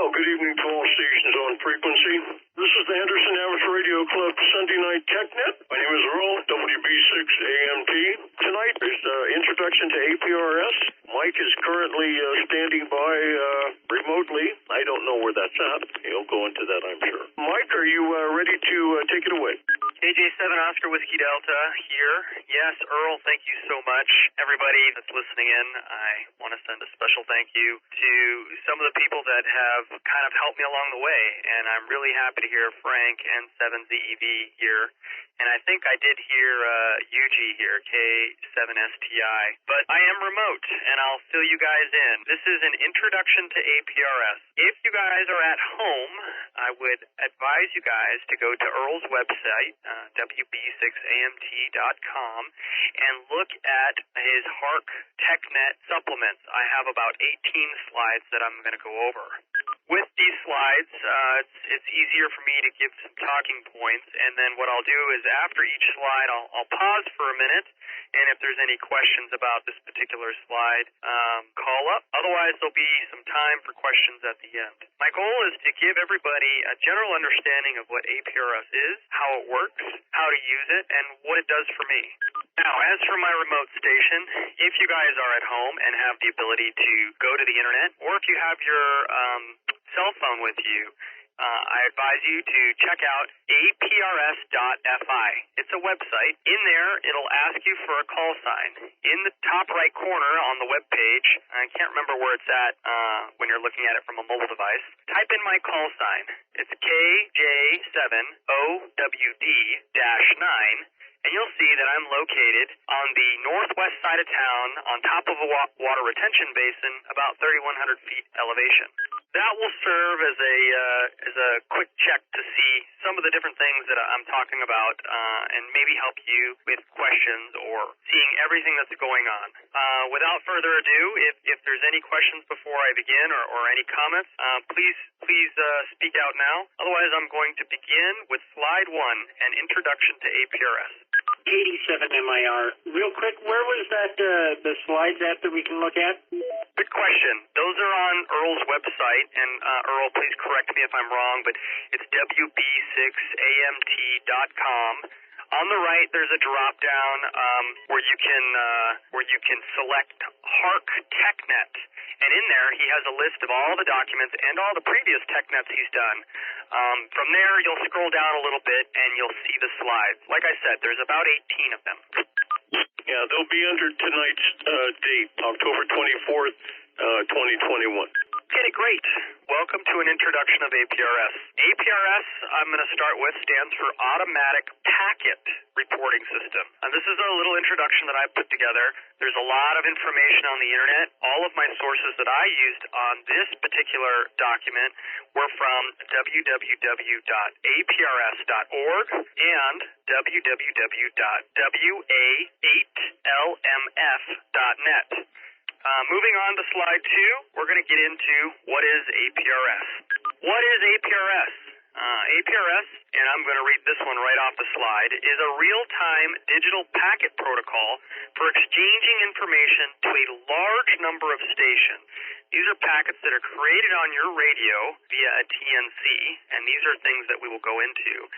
Well, good evening to all stations on frequency. This is the Henderson Average Radio Club Sunday Night TechNet. My name is Earl, WB6AMT. Tonight is the introduction to APRS. Mike is currently standing by remotely. I don't know where that's at. He'll go into that, I'm sure. Mike, are you ready to take it away? AJ7 Oscar Whiskey Delta here. Yes, Earl, thank you so much. Everybody that's listening in, I want to send a special thank you to some of the people that have kind of helped me along the way, and I'm really happy to hear Frank and 7ZEV here. And I think I did hear UG here, K7STI. But I am remote, and I'll fill you guys in. This is an introduction to APRS. If you guys are at home, I would advise you guys to go to Earl's website, WB6AMT.com, and look at his HARC TechNet supplements. I have about 18 slides that I'm going to go over. With these slides, it's easier for me to give some talking points, and then what I'll do is after each slide, I'll pause for a minute, and if there's any questions about this particular slide, call up. Otherwise, there'll be some time for questions at the end. My goal is to give everybody a general understanding of what APRS is, how it works, how to use it, and what it does for me. Now, as for my remote station, if you guys are at home and have the ability to go to the internet, or if you have your cell phone with you, I advise you to check out aprs.fi. It's a website. In there, it'll ask you for a call sign. In the top right corner on the web page, I can't remember where it's at when you're looking at it from a mobile device, type in my call sign. It's KJ7OWD-9. And you'll see that I'm located on the northwest side of town on top of a water retention basin, about 3,100 feet elevation. That will serve as a quick check to see some of the different things that I'm talking about and maybe help you with questions or seeing everything that's going on. Without further ado, if there's any questions before I begin or any comments, please speak out now. Otherwise, I'm going to begin with slide 1, an introduction to APRS. 87MIR. Real quick, where was that the slides at that we can look at? Good question. Those are on Earl's website, and Earl, please correct me if I'm wrong, but it's WB6AMT.com. On the right, there's a drop-down where you can select HARC TechNet, and in there he has a list of all the documents and all the previous TechNets he's done. From there, you'll scroll down a little bit and you'll see the slides. Like I said, there's about 18 of them. Yeah, they'll be under tonight's date, October 24th, 2021. Okay, great. Welcome to an introduction of APRS. APRS, I'm going to start with, stands for Automatic Packet Reporting System. And this is a little introduction that I put together. There's a lot of information on the internet. All of my sources that I used on this particular document were from www.aprs.org and www.wa8lmf.net. Moving on to slide 2, we're going to get into what is APRS. What is APRS? APRS, and I'm going to read this one right off the slide, is a real-time digital packet protocol for exchanging information to a large number of stations. These are packets that are created on your radio via a TNC, and these are things that we will go into,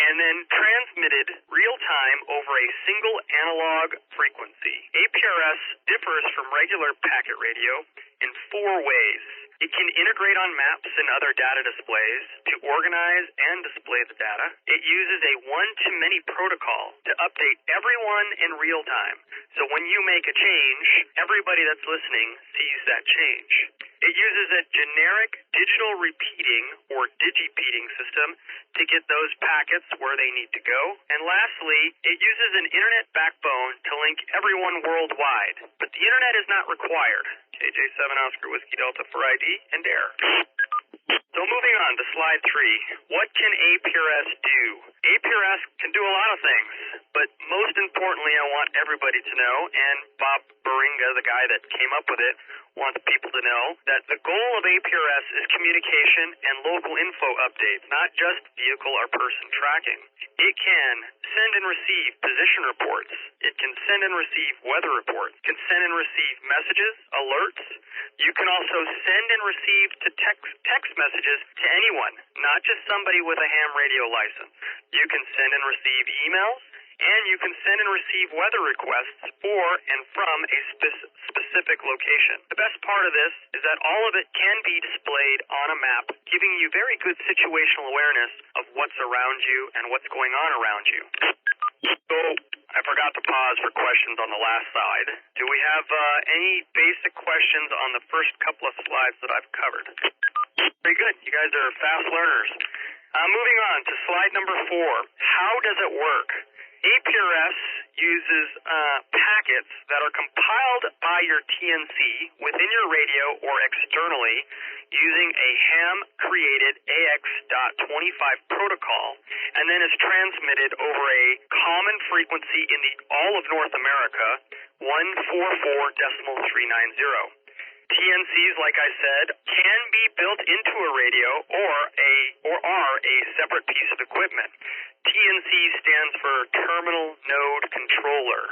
and then transmitted real-time over a single analog frequency. APRS differs from regular packet radio in 4 ways. It can integrate on maps and other data displays to organize and display the data. It uses a one-to-many protocol to update everyone in real time. So when you make a change, everybody that's listening sees that change. It uses a generic digital repeating or digipeating system to get those packets where they need to go. And lastly, it uses an internet backbone to link everyone worldwide. But the internet is not required. KJ7 Oscar Whiskey Delta for ID and air. So moving on to slide 3, what can APRS do? APRS can do a lot of things, but most importantly, I want everybody to know, and Bob Baringa, the guy that came up with it, wants people to know that the goal of APRS is communication and local info updates, not just vehicle or person tracking. It can send and receive position reports. It can send and receive weather reports. It can send and receive messages, alerts. You can also send and receive text messages to anyone, not just somebody with a ham radio license. You can send and receive emails, and you can send and receive weather requests for and from a specific location. The best part of this is that all of it can be displayed on a map, giving you very good situational awareness of what's around you and what's going on around you. So, I forgot to pause for questions on the last slide. Do we have any basic questions on the first couple of slides that I've covered? Very good. You guys are fast learners. Moving on to slide number 4. How does it work? APRS uses packets that are compiled by your TNC within your radio or externally using a ham-created AX.25 protocol, and then is transmitted over a common frequency in all of North America, 144.390. TNCs, like I said, can be built into a radio or are a separate piece of equipment. TNC stands for Terminal Node Controller.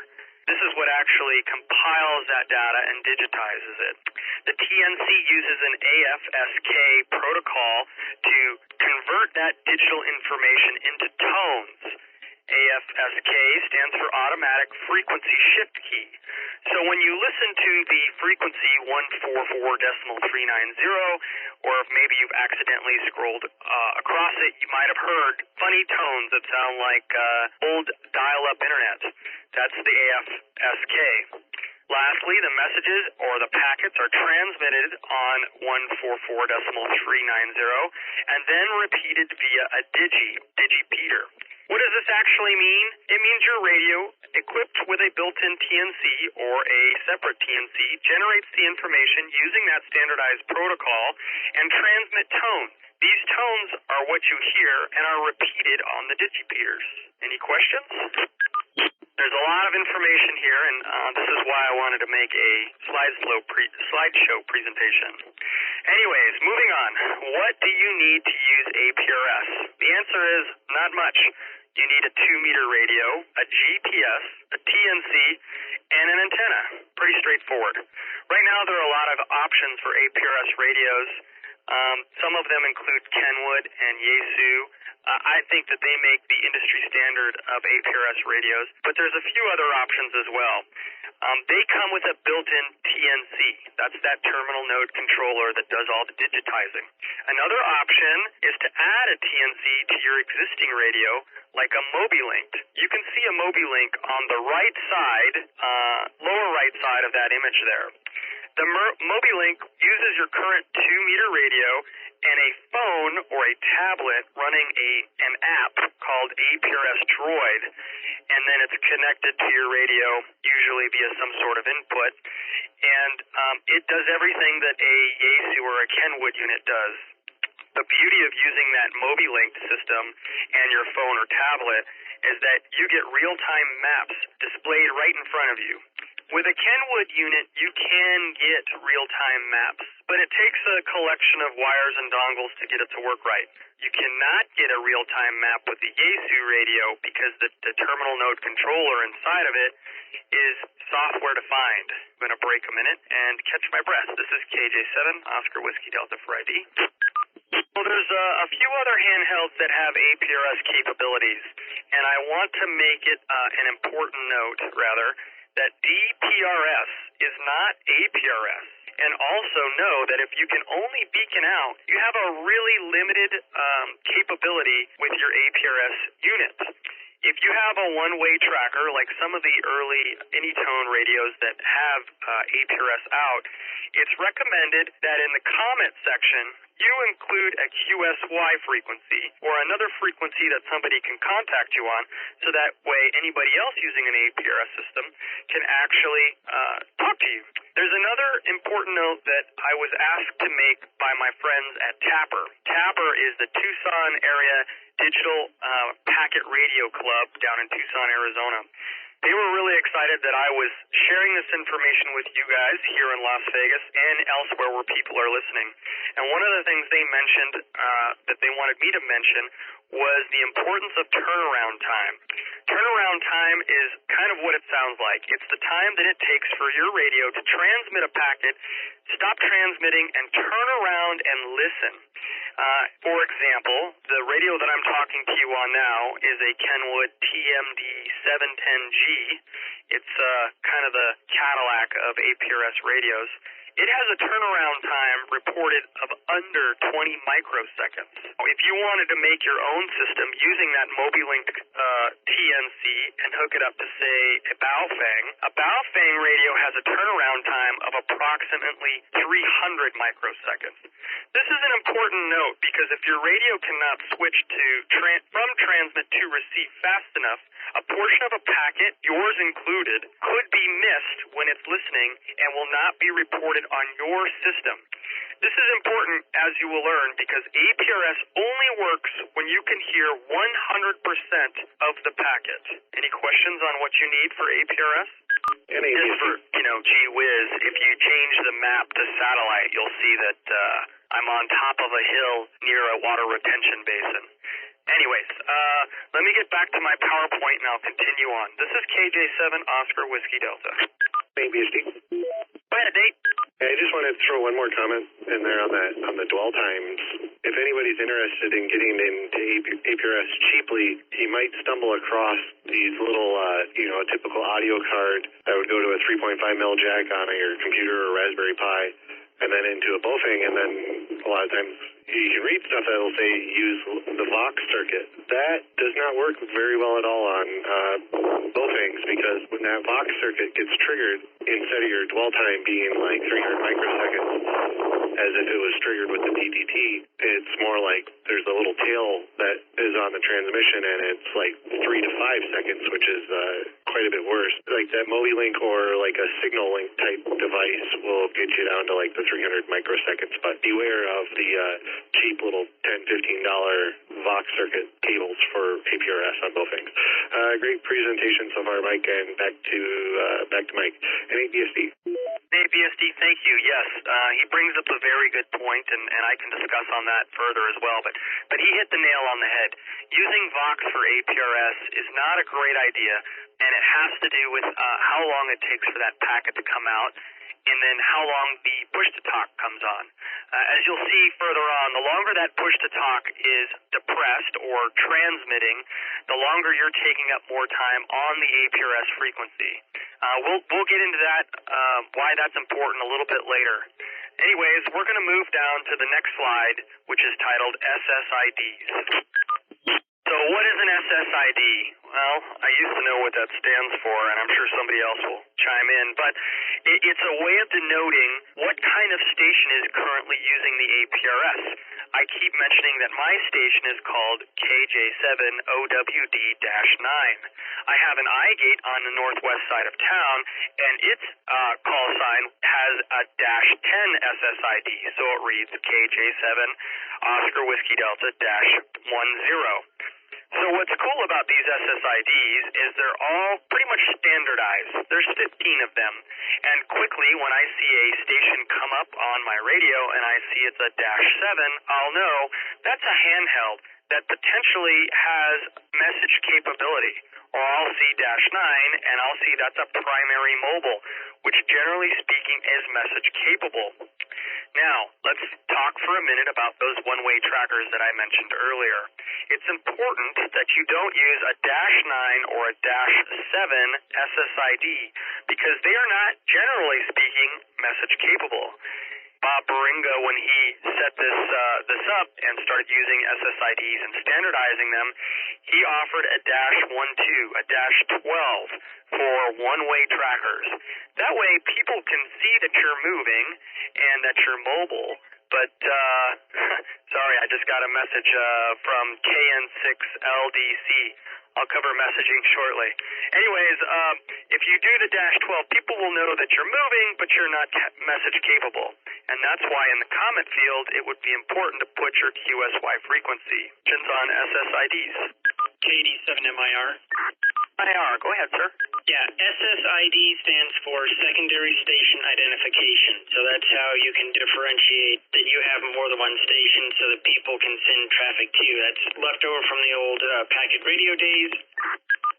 This is what actually compiles that data and digitizes it. The TNC uses an AFSK protocol to convert that digital information into tones. AFSK stands for Automatic Frequency Shift Key. So when you listen to the frequency 144.390, or if maybe you've accidentally scrolled across it, you might have heard funny tones that sound like old dial-up internet. That's the AFSK. Lastly, the messages or the packets are transmitted on 144.390 and then repeated via a digipeater. What does this actually mean? It means your radio, equipped with a built-in TNC or a separate TNC, generates the information using that standardized protocol and transmit tones. These tones are what you hear and are repeated on the digipeaters. Any questions? There's a lot of information here, and this is why I wanted to make a slideshow presentation. Anyways, moving on. What do you need to use APRS? The answer is not much. You need a 2-meter radio, a GPS, a TNC, and an antenna. Pretty straightforward. Right now, there are a lot of options for APRS radios. Some of them include Kenwood and Yaesu. I think that they make the industry standard of APRS radios, but there's a few other options as well. They come with a built-in TNC. That's that terminal node controller that does all the digitizing. Another option is to add a TNC to your existing radio, like a MobiLink. You can see a MobiLink on the right side, lower right side of that image there. The MobiLink uses your current 2-meter radio and a phone or a tablet running an app called APRS Droid, and then it's connected to your radio, usually via some sort of input, and it does everything that a Yaesu or a Kenwood unit does. The beauty of using that MobiLink system and your phone or tablet is that you get real-time maps displayed right in front of you. With a Kenwood unit, you can get real-time maps, but it takes a collection of wires and dongles to get it to work right. You cannot get a real-time map with the Yaesu radio because the terminal node controller inside of it is software-defined. I'm going to break a minute and catch my breath. This is KJ7, Oscar Whiskey Delta for ID. Well, there's a few other handhelds that have APRS capabilities, and I want to make it an important note, rather, that DPRS is not APRS. And also know that if you can only beacon out, you have a really limited capability with your APRS unit. If you have a one-way tracker, like some of the early Anytone radios that have APRS out, it's recommended that in the comment section, you include a QSY frequency or another frequency that somebody can contact you on, so that way anybody else using an APRS system can actually talk to you. There's another important note that I was asked to make by my friends at TAPR. TAPR is the Tucson Area Digital Packet Radio Club down in Tucson, Arizona. They were really excited that I was sharing this information with you guys here in Las Vegas and elsewhere where people are listening. And one of the things they mentioned that they wanted me to mention was the importance of turnaround time. Turnaround time is kind of what it sounds like. It's the time that it takes for your radio to transmit a packet, stop transmitting, and turn around and listen. For example, the radio that I'm talking to you on now is a Kenwood TMD 710G. It's kind of the Cadillac of APRS radios. It has a turnaround time reported of under 20 microseconds. If you wanted to make your own system using that Mobilink TNC and hook it up to, say, a Baofeng radio has a turnaround time of approximately 300 microseconds. This is an important note because if your radio cannot switch to from transmit to receive fast enough, a portion of a packet, yours included, could be missed when it's listening and will not be reported on your system. This is important, as you will learn, because APRS only works when you can hear 100% of the packet. Any questions on what you need for APRS? Just for, gee whiz, if you change the map to satellite, you'll see that I'm on top of a hill near a water retention basin. Anyways, let me get back to my PowerPoint and I'll continue on. This is KJ7 Oscar Whiskey Delta. Hey, BSD. Go ahead, Nate. Hey, I just wanted to throw one more comment in there on the dwell times. If anybody's interested in getting into APRS cheaply, you might stumble across these little, a typical audio card that would go to a 3.5 mil jack on your computer or Raspberry Pi, and then into a Baofeng, and then a lot of times you can read stuff that will say use the Vox circuit. That does not work very well at all on Baofengs, because when that Vox circuit gets triggered, instead of your dwell time being like 300 microseconds, as if it was triggered with the PTT, it's more like there's a little tail that is on the transmission, and it's like 3 to 5 seconds, which is quite a bit worse. Like that Mobilink or like a Signal Link type device will get you down to like the 300 microseconds, but beware of the cheap little $10, $15 Vox circuit cables for APRS on both things. Great presentation so far, Mike, and back to Mike. And ABSD. Hey, BSD, thank you. Yes, he brings up a very good point, and I can discuss on that further as well, but he hit the nail on the head. Using Vox for APRS is not a great idea, and it has to do with how long it takes for that packet to come out, and then how long the push-to-talk comes on. As you'll see further on, the longer that push-to-talk is depressed or transmitting, the longer you're taking up more time on the APRS frequency. We'll get into that, why that's important a little bit later. Anyways, we're going to move down to the next slide, which is titled SSIDs. So what is an SSID? Well, I used to know what that stands for, and I'm sure somebody else will chime in, but it's a way of denoting what kind of station is currently using the APRS. I keep mentioning that my station is called KJ7OWD-9. I have an iGate on the northwest side of town, and its call sign has a -10 SSID, so it reads KJ7 Oscar Whiskey Delta -10. So what's cool about these SSIDs is they're all pretty much standardized. There's 15 of them. And quickly, when I see a station come up on my radio and I see it's a -7, I'll know that's a handheld that potentially has message capability. Or I'll see -9 and I'll see that's a primary mobile, which generally speaking is message capable. Now, let's talk for a minute about those one-way trackers that I mentioned earlier. It's important that you don't use a -9 or a -7 SSID because they are not, generally speaking, message capable. Bob Baringa, when he set this up and started using SSIDs and standardizing them, he offered a -12, a -12 for one-way trackers. That way people can see that you're moving and that you're mobile. But, sorry, I just got a message from KN6LDC. I'll cover messaging shortly. Anyways, if you do the -12, people will know that you're moving, but you're not message capable. And that's why in the comment field, it would be important to put your QSY frequency. Questions on SSIDs? KD7MIR. IR, go ahead, sir. Yeah, SSID stands for Secondary Station Identification. So that's how you can differentiate that you have more than one station so that people can send traffic to you. That's left over from the old packet radio days.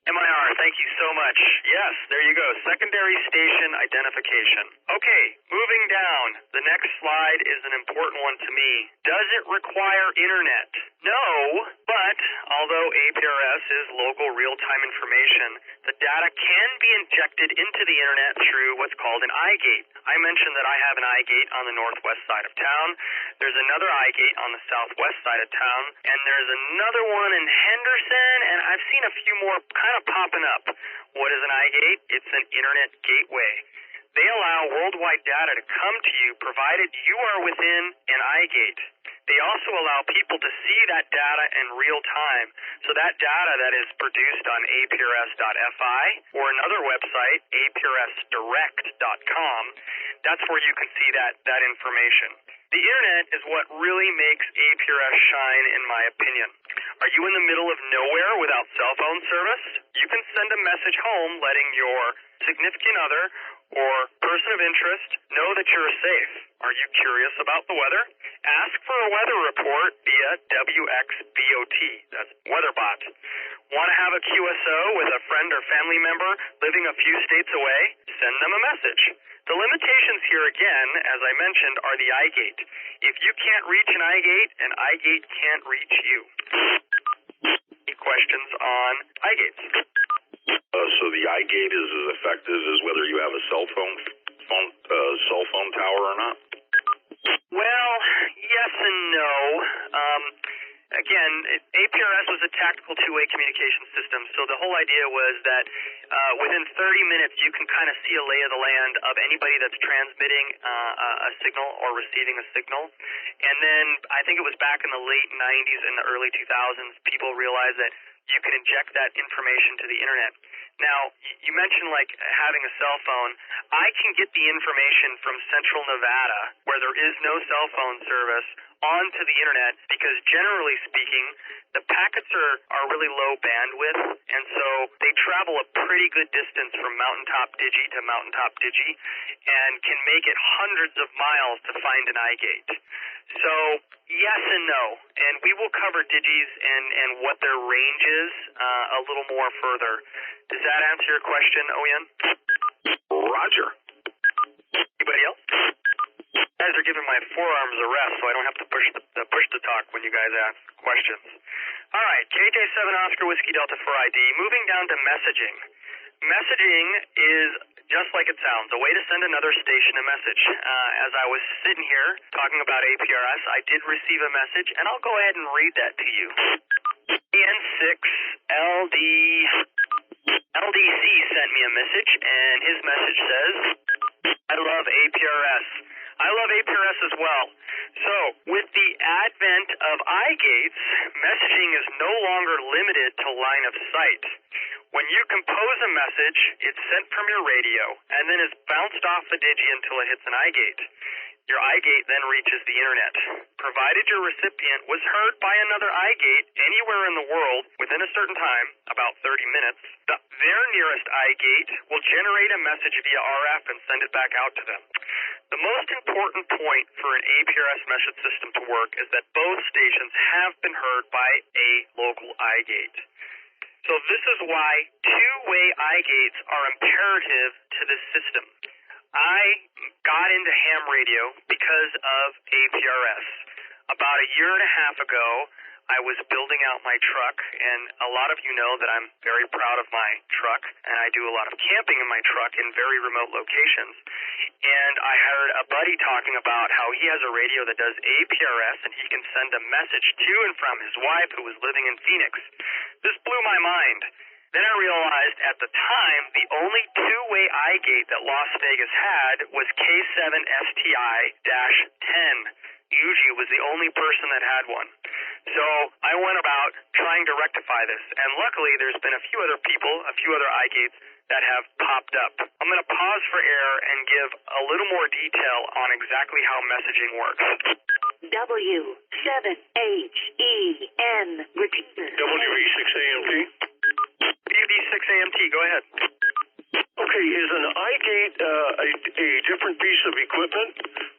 MIR, thank you so much. Yes, there you go. Secondary Station Identification. Okay, moving down. The next slide is an important one to me. Does it require internet? No, but although APRS is local real-time information, the data can be injected into the internet through what's called an iGate. I mentioned that I have an iGate on the northwest side of town. There's another iGate on the southwest side of town, and there's another one in Henderson, and I've seen a few more kind of popping up. What is an iGate? It's an internet gateway. They allow worldwide data to come to you provided you are within an iGate. They also allow people to see that data in real time. So that data that is produced on APRS.fi or another website, APRSdirect.com, that's where you can see that information. The internet is what really makes APRS shine, in my opinion. Are you in the middle of nowhere without cell phone service? You can send a message home letting your significant other or person of interest know that you're safe. Are you curious about the weather? Ask for a weather report via WXBOT. That's Weatherbot. Want to have a QSO with a friend or family member living a few states away? Send them a message. The limitations here again, as I mentioned, are the iGate. If you can't reach an iGate can't reach you. Any questions on iGates? So the iGate is as effective as whether you have a cell phone tower or not? Well, yes and no. Again, APRS was a tactical two-way communication system, so the whole idea was that within 30 minutes you can kind of see a lay of the land of anybody that's transmitting a signal or receiving a signal. And then I think it was back in the late 90s and the early 2000s, people realized that you can inject that information to the internet. Now, you mentioned like having a cell phone. I can get the information from central Nevada, where there is no cell phone service, onto the internet because generally speaking, the packets are really low bandwidth, and so they travel a pretty good distance from Mountaintop Digi to Mountaintop Digi and can make it hundreds of miles to find an iGate. So, yes and no, and we will cover Digis and what their range is a little more further. Does that answer your question, Oyen? Roger. Anybody else? You guys are giving my forearms a rest, so I don't have to push the talk when you guys ask questions. All right, KJ7 Oscar Whiskey Delta for ID. Moving down to messaging. Messaging is just like it sounds, a way to send another station a message. As I was sitting here talking about APRS, I did receive a message, and I'll go ahead and read that to you. LDC sent me a message, and his message says, I love APRS. I love APRS as well. So, with the advent of iGates, messaging is no longer limited to line of sight. When you compose a message, it's sent from your radio, and then is bounced off the Digi until it hits an iGate. Your iGate then reaches the internet. Provided your recipient was heard by another iGate anywhere in the world within a certain time, about 30 minutes, their nearest iGate will generate a message via RF and send it back out to them. The most important point for an APRS message system to work is that both stations have been heard by a local iGate. So this is why two-way iGates are imperative to this system. I got into ham radio because of APRS. About a year and a half ago, I was building out my truck, and a lot of you know that I'm very proud of my truck, and I do a lot of camping in my truck in very remote locations. And I heard a buddy talking about how he has a radio that does APRS, and he can send a message to and from his wife who was living in Phoenix. This blew my mind. Then I realized at the time the only two-way iGate that Las Vegas had was K7STI-10. Digi was the only person that had one. So I went about trying to rectify this, and luckily there's been a few other people, a few other iGates that have popped up. I'm going to pause for air and give a little more detail on exactly how messaging works. W7HEN repeater. WV6AMT. WV6AMT, go ahead. Okay, is an iGate a different piece of equipment,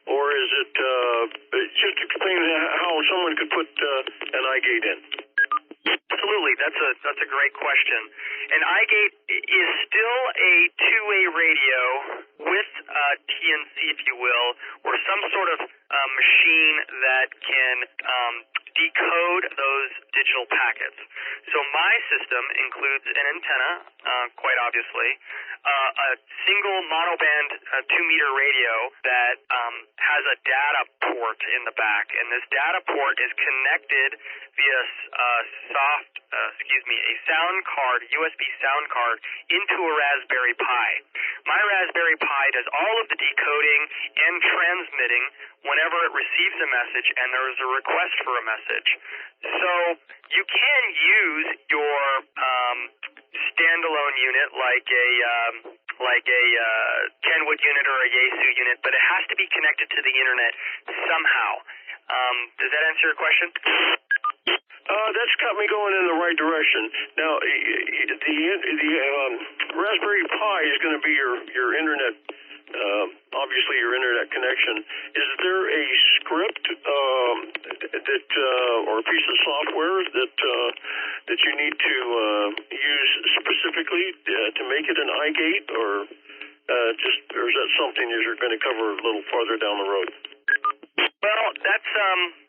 or is it just explain how someone could put an iGate in? Absolutely, that's a great question. An iGate is still a two-way radio with TNC, if you will, or some sort of machine that can decode those digital packets. So my system includes an antenna, quite obviously, a single monoband 2-meter radio that has a data port in the back, and this data port is connected via a sound card, USB sound card, into a Raspberry Pi. My Raspberry Pi does all of the decoding and transmitting whenever it receives a message and there is a request for a message. So you can use your standalone unit like a Kenwood unit or a Yaesu unit, but it has to be connected to the internet somehow. Does that answer your question? That's got me going in the right direction. Now, the Raspberry Pi is going to be your internet, obviously your internet connection. Is there a script that or a piece of software that you need to use specifically to make it an iGate, or is that something that you're going to cover a little farther down the road? Well, that's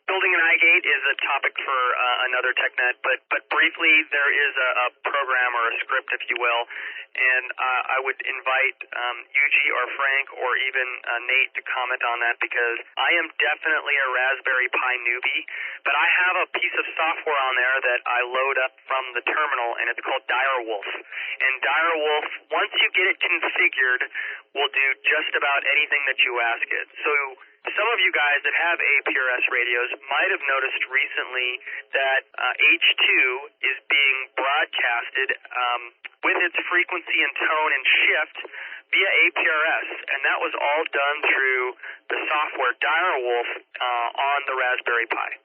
building an iGate is a topic for another TechNet, but briefly, there is a program or a script, if you will, and I would invite Yuji or Frank or even Nate to comment on that, because I am definitely a Raspberry Pi newbie, but I have a piece of software on there that I load up from the terminal, and it's called Direwolf. And Direwolf, once you get it configured, will do just about anything that you ask it. So some of you guys that have APRS radios might have noticed recently that H2 is being broadcasted with its frequency and tone and shift via APRS, and that was all done through the software Direwolf on the Raspberry Pi.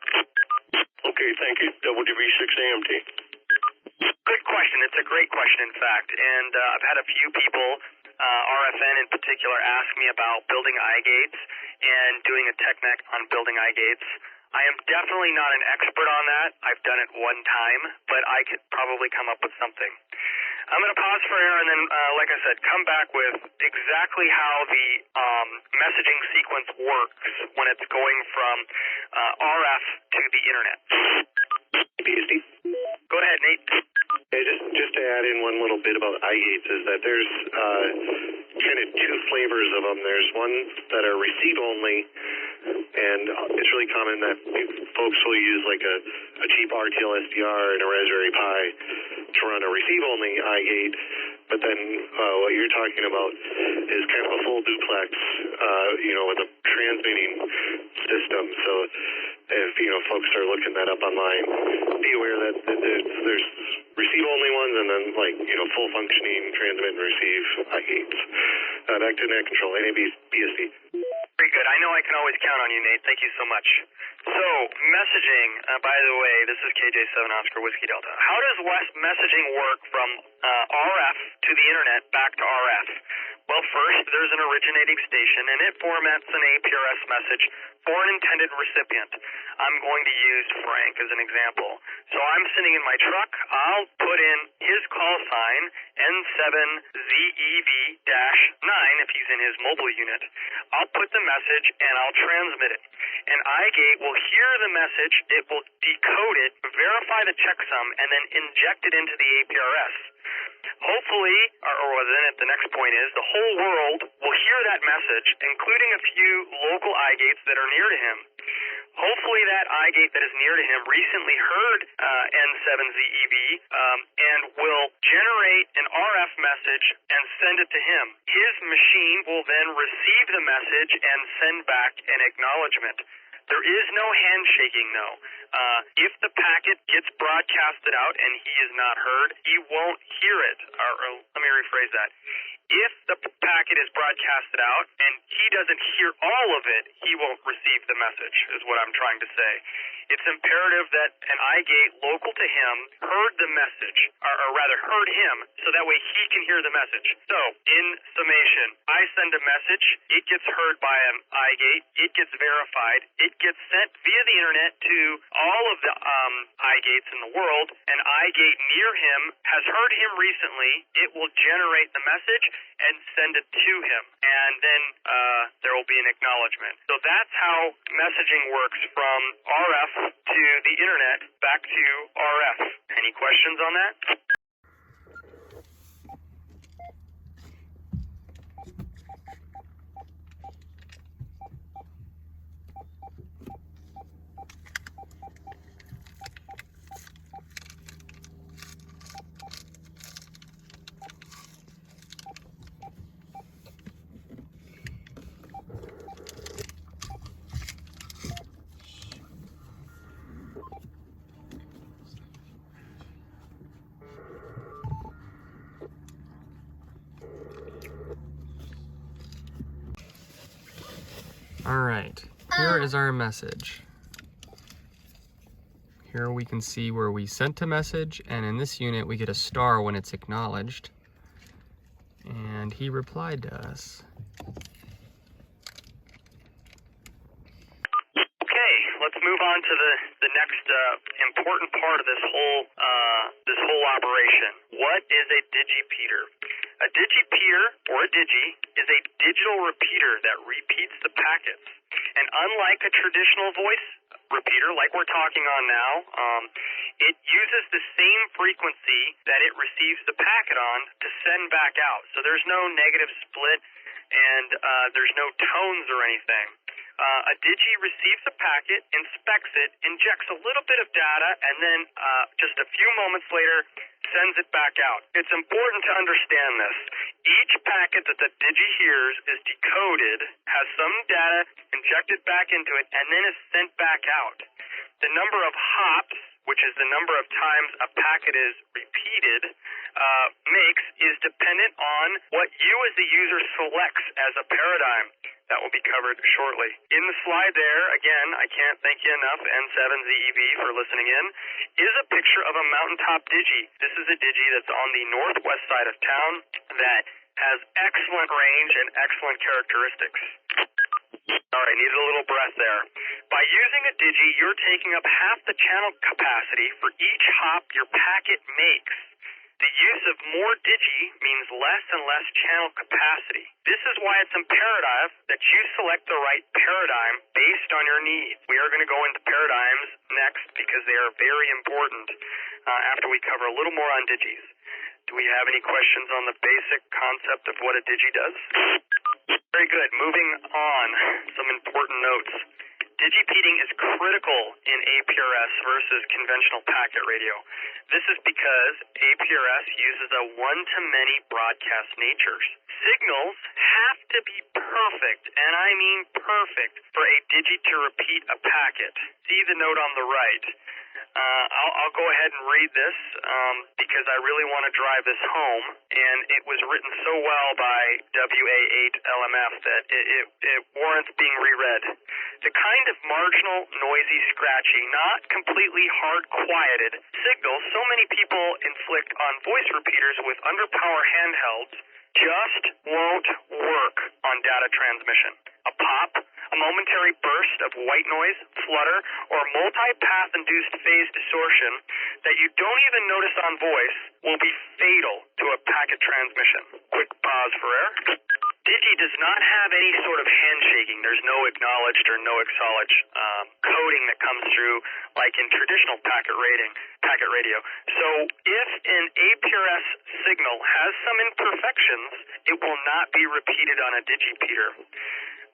Okay, thank you. WV6AMT. Good question. It's a great question, in fact, and I've had a few people, RFN in particular, ask me about building iGates and doing a TechNet on building iGates. I am definitely not an expert on that. I've done it one time, but I could probably come up with something. I'm going to pause for air and then, like I said, come back with exactly how the messaging sequence works when it's going from RF to the internet. BSD. Go ahead, Nate. Yeah, just to add in one little bit about iGates is that there's kind of two flavors of them. There's ones that are receive only, and it's really common that folks will use like a cheap RTL SDR and a Raspberry Pi to run a receive only iGate. But then what you're talking about is kind of a full duplex, with a transmitting system. So if folks are looking that up online, be aware that there's receive-only ones and then full functioning transmit and receive iGates. Back to net control, NABSD. Very good. I know I can always count on you, Nate. Thank you so much. So messaging, by the way, this is KJ7 Oscar Whiskey Delta. How does messaging work from RF to the internet back to RF? Well, first, there's an originating station, and it formats an APRS message for an intended recipient. I'm going to use Frank as an example. So I'm sitting in my truck. I'll put in his call sign, N7ZEV-9, if he's in his mobile unit. I'll put the message, and I'll transmit it. And iGate will hear the message, it will decode it, verify the checksum, and then inject it into the APRS. Hopefully, or then the next point is, the whole world will hear that message, including a few local iGates that are near to him. Hopefully that iGate that is near to him recently heard N7ZEV and will generate an RF message and send it to him. His machine will then receive the message and send back an acknowledgement. There is no handshaking, though. If the packet gets broadcasted out and he is not heard, he won't hear it. Or let me rephrase that. If the packet is broadcasted out and he doesn't hear all of it, he won't receive the message, is what I'm trying to say. It's imperative that an iGate local to him heard the message, or rather heard him, so that way he can hear the message. So, in summation, I send a message, it gets heard by an iGate, it gets verified, it gets sent via the internet to all of the iGates in the world. An iGate near him has heard him recently, it will generate the message and send it to him, and then there will be an acknowledgement. So that's how messaging works from RF to the internet back to RF. Any questions on that? All right, here is our message. Here we can see where we sent a message, and in this unit we get a star when it's acknowledged. And he replied to us. Okay, let's move on to the next important part of this whole operation. What is a digipeater? A digipeater, or a digi, is a digital repeater that repeats the packets. And unlike a traditional voice repeater, like we're talking on now, it uses the same frequency that it receives the packet on to send back out. So there's no negative split, and there's no tones or anything. A digi receives the packet, inspects it, injects a little bit of data, and then just a few moments later sends it back out. It's important to understand this. Each packet that the digi hears is decoded, has some data injected back into it, and then is sent back out. The number of hops, which is the number of times a packet is repeated, is dependent on what you as the user selects as a paradigm. That will be covered shortly. In the slide there, again, I can't thank you enough, N7ZEV, for listening in, is a picture of a Mountaintop Digi. This is a Digi that's on the northwest side of town that has excellent range and excellent characteristics. All right, needed a little breath there. By using a Digi, you're taking up half the channel capacity for each hop your packet makes. The use of more Digi means less and less channel capacity. This is why it's imperative that you select the right paradigm based on your needs. We are going to go into paradigms next because they are very important after we cover a little more on Digis. Do we have any questions on the basic concept of what a Digi does? Very good. Moving on, some important notes. Digipeating is critical in APRS versus conventional packet radio. This is because APRS uses a one-to-many broadcast nature. Signals have to be perfect, and I mean perfect, for a Digi to repeat a packet. See the note on the right. I'll go ahead and read this because I really want to drive this home, and it was written so well by WA8LMF that it warrants being reread. The kind of marginal, noisy, scratchy, not completely hard-quieted signal so many people inflict on voice repeaters with underpower handhelds just won't work on data transmission. A pop, a momentary burst of white noise, flutter, or multi-path-induced phase distortion that you don't even notice on voice will be fatal to a packet transmission. Quick pause for air. Digi does not have any sort of handshaking. There's no acknowledged or no acknowledged coding that comes through like in traditional packet radio. So if an APRS signal has some imperfections, it will not be repeated on a digipeater.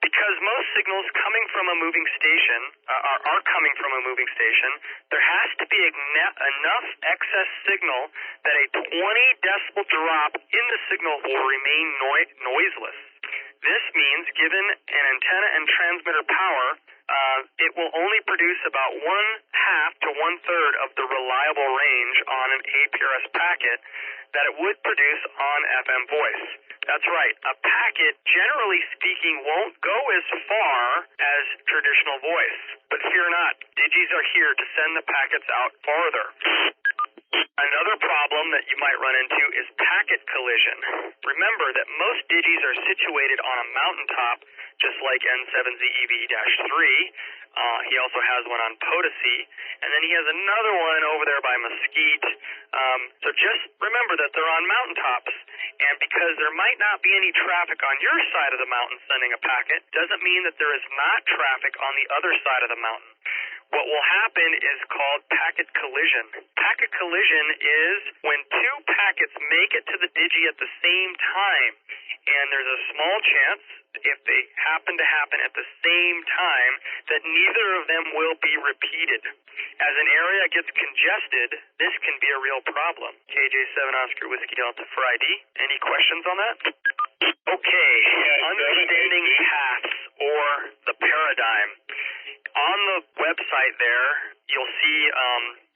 Because most signals coming from a moving station are coming from a moving station, there has to be enough excess signal that a 20 decibel drop in the signal will remain noiseless. This means, given an antenna and transmitter power, it will only produce about 1/2 to 1/3 of the reliable range on an APRS packet that it would produce on FM voice. That's right. A packet, generally speaking, won't go as far as traditional voice. But fear not, Digis are here to send the packets out farther. Another problem that you might run into is packet collision. Remember that most Digis are situated on a mountaintop, just like N7ZEV-3. He also has one on Potosi, and then he has another one over there by Mesquite. So just remember that they're on mountaintops, and because there might not be any traffic on your side of the mountain sending a packet, doesn't mean that there is not traffic on the other side of the mountain. What will happen is called packet collision. Packet collision is when two packets make it to the Digi at the same time, and there's a small chance, if they happen to happen at the same time, that neither of them will be repeated. As an area gets congested, this can be a real problem. KJ7 Oscar Whiskey Delta for ID. Any questions on that? Okay, understanding paths or the paradigm. On the website there, you'll see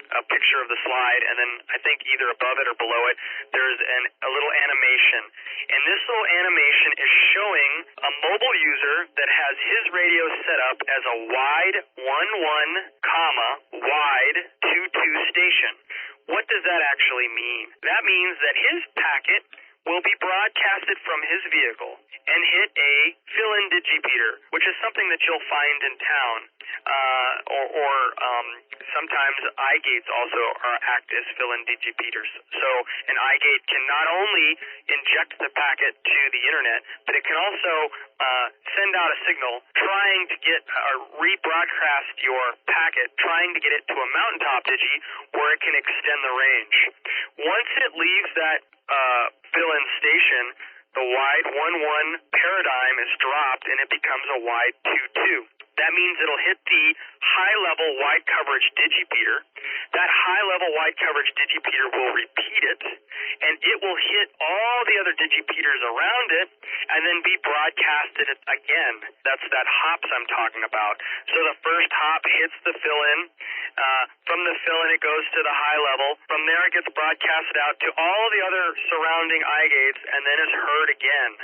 a picture of the slide, and then I think either above it or below it, there's a little animation. And this little animation is showing a mobile user that has his radio set up as a wide 11, wide 22 station. What does that actually mean? That means that his packet will be broadcasted from his vehicle and hit a fill-in digipeater, which is something that you'll find in town. Or sometimes iGates also act as fill-in digipeaters. So an iGate can not only inject the packet to the internet, but it can also send out a signal trying to get rebroadcast your packet, trying to get it to a mountaintop digi where it can extend the range. Once it leaves that fill-in station, the wide 11 paradigm is dropped and it becomes a wide 22. That means it'll hit the high-level wide coverage digipeater. That high-level wide coverage digipeater will repeat it, and it will hit all the other digipeaters around it and then be broadcasted again. That's that hops I'm talking about. So the first hop hits the fill-in. From the fill-in, it goes to the high level. From there, it gets broadcasted out to all the other surrounding iGates and then is heard again.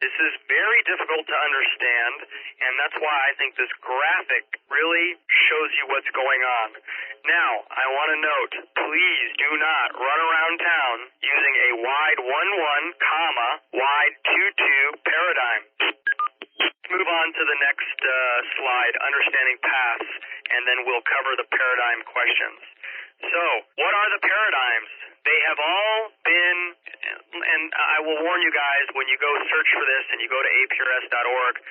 This is very difficult to understand, and that's why I think this graphic really shows you what's going on. Now, I want to note, please do not run around town using a wide 11, wide 22 paradigm. Let's move on to the next slide, understanding paths, and then we'll cover the paradigm questions. So, what are the paradigms? They have all been, and I will warn you guys, when you go search for this and you go to APRS.org,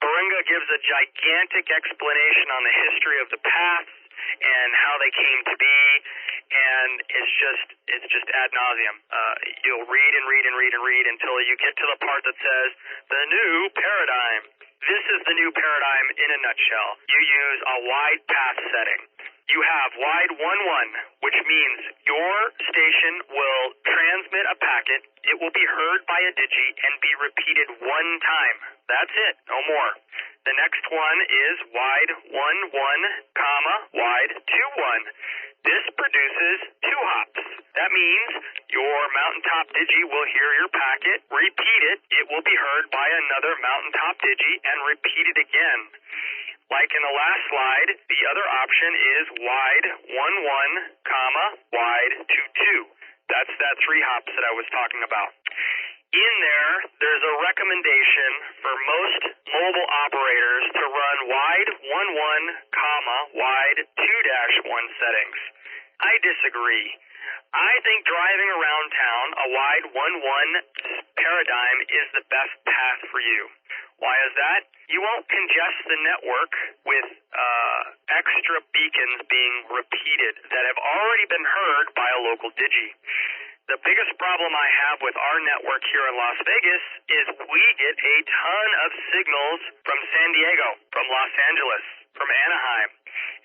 Baringa gives a gigantic explanation on the history of the paths and how they came to be, and it's just ad nauseum. You'll read and read and read and read until you get to the part that says, the new paradigm. This is the new paradigm in a nutshell. You use a wide path setting. You have wide 11, which means your station will transmit a packet. It will be heard by a digi and be repeated one time. That's it, no more. The next one is wide 11, wide 21. This produces 2 hops. That means your mountaintop digi will hear your packet, repeat it. It will be heard by another mountaintop digi and repeat it again. Like in the last slide, the other option is wide 11, wide 22. That's that 3 hops that I was talking about. In there's a recommendation for most mobile operators to run wide 11, wide 2-1 settings. I disagree. I think driving around town a wide 1-1 paradigm is the best path for you. Why is that? You won't congest the network with extra beacons being repeated that have already been heard by a local Digi. The biggest problem I have with our network here in Las Vegas is we get a ton of signals from San Diego, from Los Angeles, from Anaheim.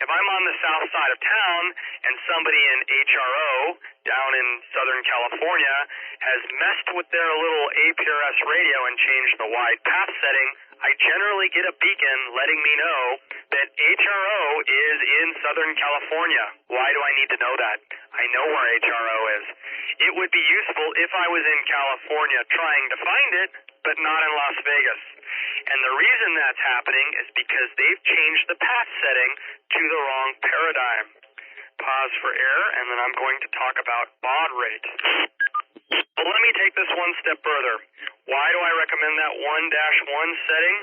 If I'm on the south side of town and somebody in HRO down in Southern California has messed with their little APRS radio and changed the wide path setting, I generally get a beacon letting me know that HRO is in Southern California. Why do I need to know that? I know where HRO is. It would be useful if I was in California trying to find it, but not in Las Vegas. And the reason that's happening is because they've changed the path setting to the wrong paradigm. Pause for error, and then I'm going to talk about baud rate. Well, let me take this one step further. Why do I recommend that 1-1 setting?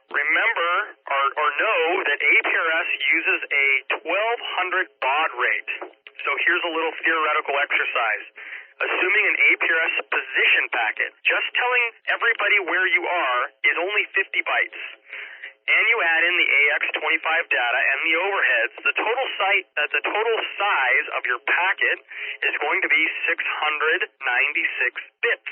Remember or know that APRS uses a 1200 baud rate. So here's a little theoretical exercise. Assuming an APRS position packet, just telling everybody where you are is only 50 bytes. And you add in the AX25 data and the overheads, the total size of your packet is going to be 696 bits.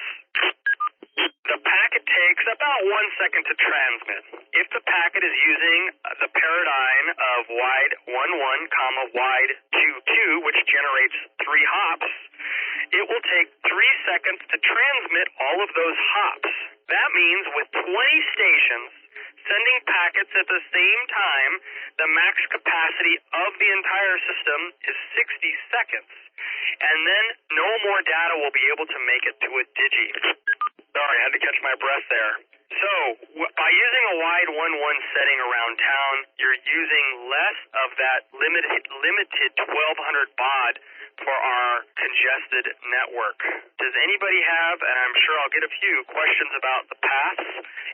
The packet takes about 1 second to transmit. If the packet is using the paradigm of wide 11, wide 22, which generates 3 hops, it will take 3 seconds to transmit all of those hops. That means with 20 stations sending packets at the same time, the max capacity of the entire system is 60 seconds. And then no more data will be able to make it to a Digi. Sorry, I had to catch my breath there. So, by using a wide 1-1 setting around town, you're using less of that limited 1200 baud for our congested network. Does anybody have, and I'm sure I'll get a few, questions about the paths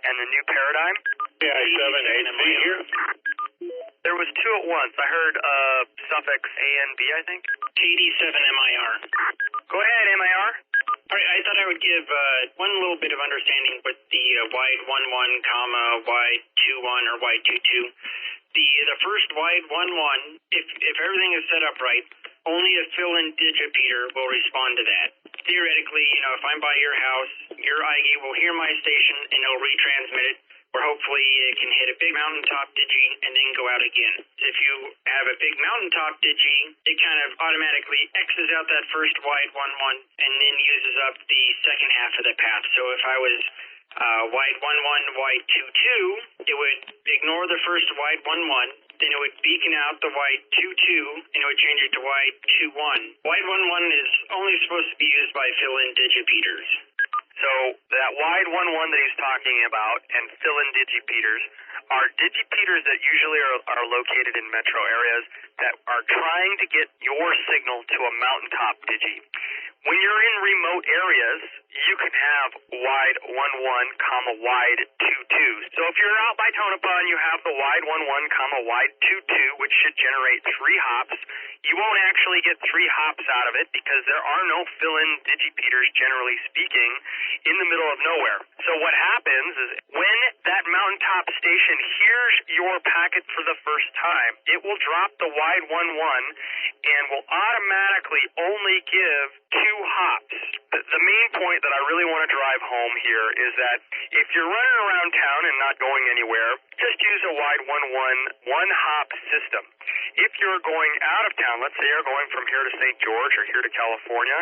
and the new paradigm? Yeah, 7-8 here. There was 2 at once. I heard suffix A and B, I think. TD7MIR. Go ahead, MIR. All right, I thought I would give one little bit of understanding with the wide 11, wide 21, or wide 22. The first wide 11, if everything is set up right, only a fill-in digipeater will respond to that. Theoretically, if I'm by your house, your iGate will hear my station and it'll retransmit it, or hopefully it can hit a big Mountaintop Digi and then go out again. If you have a big Mountaintop Digi, it kind of automatically X's out that first wide 11 and then uses up the second half of the path. So if I was wide 11, wide 22, it would ignore the first wide 11, then it would beacon out the wide 22, and it would change it to wide 21. Wide 11 is only supposed to be used by fill-in digipeaters. So that wide 11 that he's talking about and fill-in digipeaters are digipeaters that usually are located in metro areas that are trying to get your signal to a Mountaintop Digi. When you're in remote areas, you can have wide 11, wide 22. So if you're out by Tonopah and you have the wide 11, wide 22, which should generate 3 hops, you won't actually get 3 hops out of it because there are no fill-in digipeaters, generally speaking, in the middle of nowhere. So what happens is when that Mountaintop station hears your packet for the first time, it will drop the wide 11 and will automatically only give 2 hops. The main point that I really want to drive home here is that if you're running around town and not going anywhere, just use a wide 11 1-hop system. If you're going out of town, let's say you're going from here to St. George or here to California,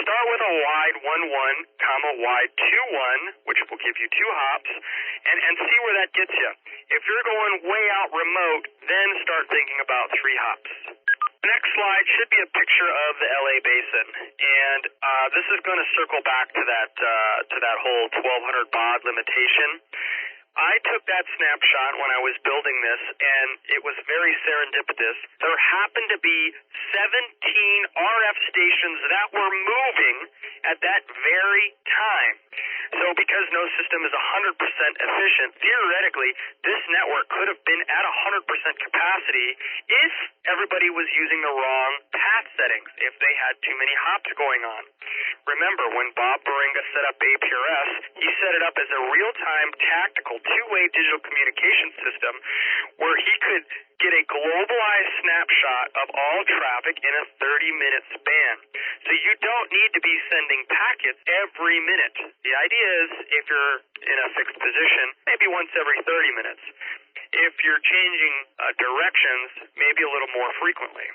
start with a wide 11, wide 21, which will give you 2 hops, and see where that gets you. If you're going way out remote, then start thinking about 3 hops. The next slide should be a picture of the LA Basin, and this is going to circle back to that whole 1200 baud limitation. I took that snapshot when I was building this, and it was very serendipitous. There happened to be 17 RF stations that were moving at that very time. So because no system is 100% efficient, theoretically, this network could have been at 100% capacity if everybody was using the wrong path settings, if they had too many hops going on. Remember, when Bob Baringa set up APRS, he set it up as a real-time, tactical, two-way digital communication system where he could get a globalized snapshot of all traffic in a 30-minute span. So you don't need to be sending packets every minute. The idea is if you're in a fixed position, maybe once every 30 minutes. If you're changing directions, maybe a little more frequently.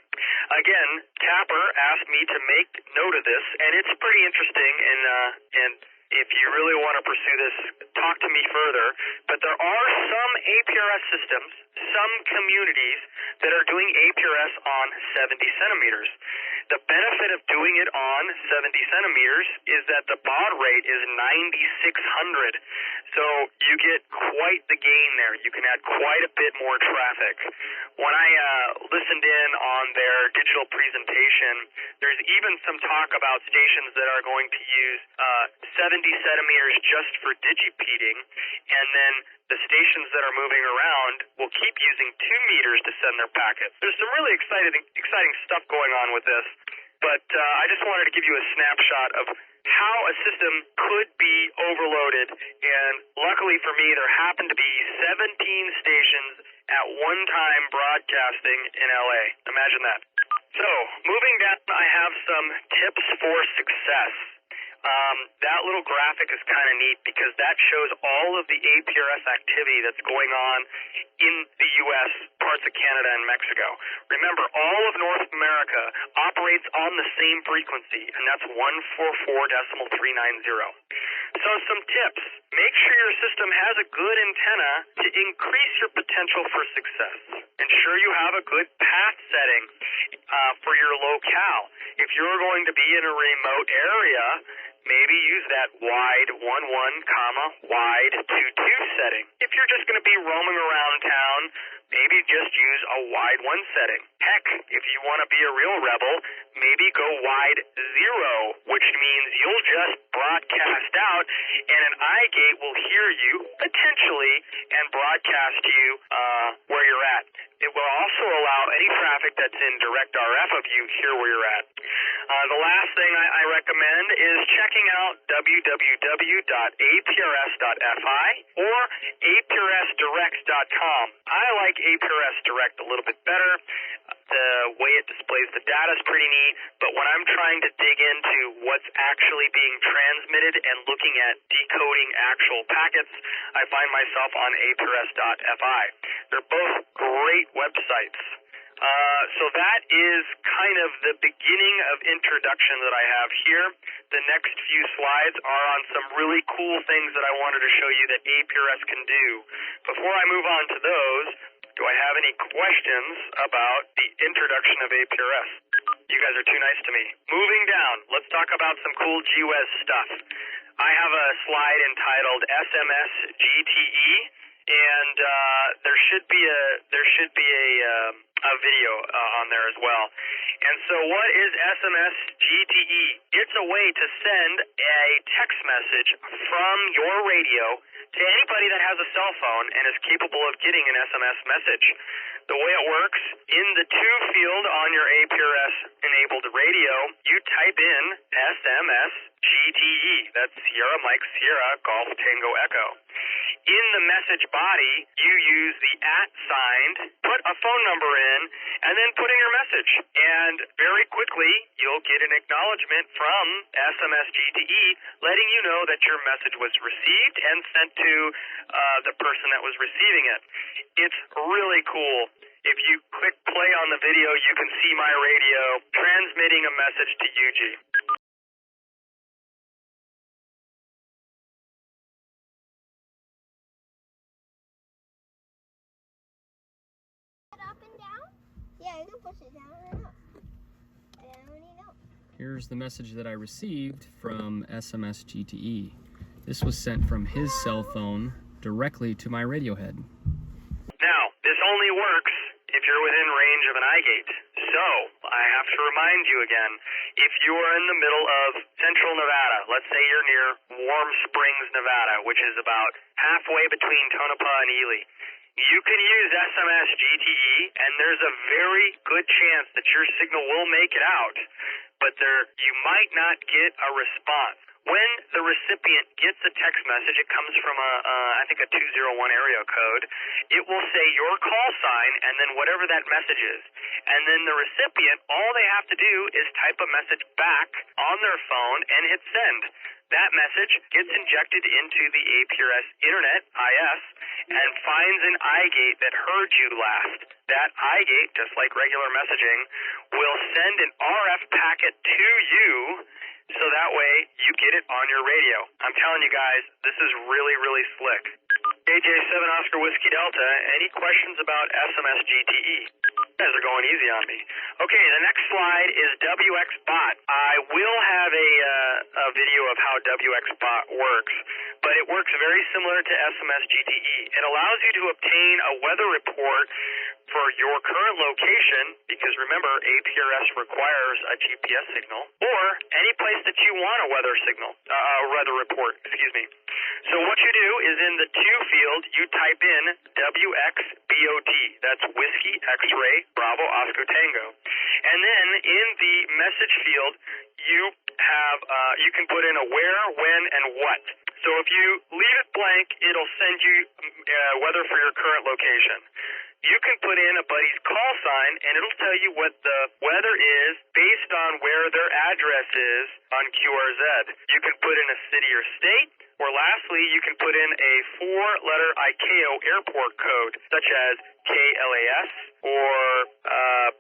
Again, Capper asked me to make note of this, and it's pretty interesting, and if you really want to pursue this, talk to me further. But there are some APRS systems, some communities that are doing APRS on 70 centimeters. The benefit of doing it on 70 centimeters is that the baud rate is 9,600. So you get quite the gain there. You can add quite a bit more traffic. When I listened in on their digital presentation, there's even some talk about stations that are going to use 70 centimeters just for digipeating, and then the stations that are moving around will keep using 2 meters to send their packets. There's some really exciting stuff going on with this, but I just wanted to give you a snapshot of how a system could be overloaded, and luckily for me, there happened to be 17 stations at one time broadcasting in LA. Imagine that. So, moving down, I have some tips for success. That little graphic is kind of neat because that shows all of the APRS activity that's going on in the U.S., parts of Canada, and Mexico. Remember, all of North America operates on the same frequency, and that's 144.390. So some tips. Make sure your system has a good antenna to increase your potential for success. Ensure you have a good path setting for your locale. If you're going to be in a remote area, maybe use that wide 11, wide 22 setting. If you're just going to be roaming around town, maybe just use a wide 1 setting. Heck, if you want to be a real rebel, maybe go wide 0, which means you'll just broadcast out and an iGate will hear you, potentially, and broadcast you where you're at. It will also allow any traffic that's in direct RF of you hear where you're at. The last thing I recommend is checking out www.aprs.fi or aprsdirect.com. I like APRS Direct a little bit better. The way it displays the data is pretty neat, but when I'm trying to dig into what's actually being transmitted and looking at decoding actual packets, I find myself on aprs.fi. They're both great websites. So that is kind of the beginning of introduction that I have here. The next few slides are on some really cool things that I wanted to show you that APRS can do. Before I move on to those, do I have any questions about the introduction of APRS? You guys are too nice to me. Moving down, let's talk about some cool GWES stuff. I have a slide entitled SMS GTE, and there should be a video on there as well. And so what is SMS GTE? It's a way to send a text message from your radio to anybody that has a cell phone and is capable of getting an SMS message. The way it works, in the to field on your APRS enabled radio, you type in SMS GTE. That's Sierra Mike Sierra Golf Tango Echo. In the message body, you use the @ sign, put a phone number in, and then put in your message. And very quickly, you'll get an acknowledgement from SMS GTE letting you know that your message was received and sent to the person that was receiving it. It's really cool. If you click play on the video, you can see my radio transmitting a message to UG. Up and down? Yeah, you can push it down and up. Here's the message that I received from SMS GTE. This was sent from his cell phone directly to my radio head. Now, this only works if you're within range of an iGate. So, I have to remind you again, if you are in the middle of central Nevada, let's say you're near Warm Springs, Nevada, which is about halfway between Tonopah and Ely, you can use SMS GTE, and there's a very good chance that your signal will make it out, but you might not get a response. When the recipient gets a text message, it comes from I think a 201 area code. It will say your call sign and then whatever that message is. And then the recipient, all they have to do is type a message back on their phone and hit send. That message gets injected into the APRS Internet, IS, and finds an iGate that heard you last. That iGate, just like regular messaging, will send an RF packet to you, so that way you get it on your radio. I'm telling you guys, this is really, really slick. AJ7 Oscar Whiskey Delta, any questions about SMS GTE? You guys are going easy on me. Okay, the next slide is WXBot. I will have a video of how WXBot works, but it works very similar to SMS GTE. It allows you to obtain a weather report for your current location, because remember, APRS requires a GPS signal, or any place that you want a weather signal, weather report, excuse me. So what you do is in the to field, you type in WXBOT. That's Whiskey X-Ray Bravo Oscar Tango. And then in the message field, you can put in a where, when, and what. So if you leave it blank, it'll send you weather for your current location. You can put in a buddy's call sign, and it'll tell you what the weather is based on where their address is on QRZ. You can put in a city or state, or lastly, you can put in a 4-letter ICAO airport code, such as KLAS or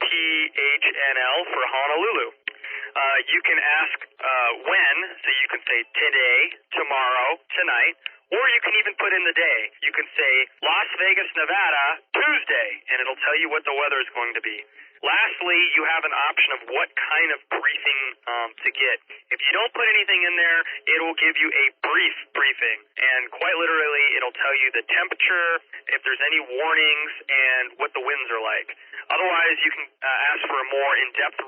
PHNL for Honolulu. You can ask when, so you can say today, tomorrow, tonight, or you can even put in the day. You can say Las Vegas, Nevada, Tuesday, and it'll tell you what the weather is going to be. Lastly, you have an option of what kind of briefing to get. If you don't put anything in there, it will give you a briefing, and quite literally, it'll tell you the temperature, if there's any warnings, and what the winds are like. Otherwise, you can ask for a more in-depth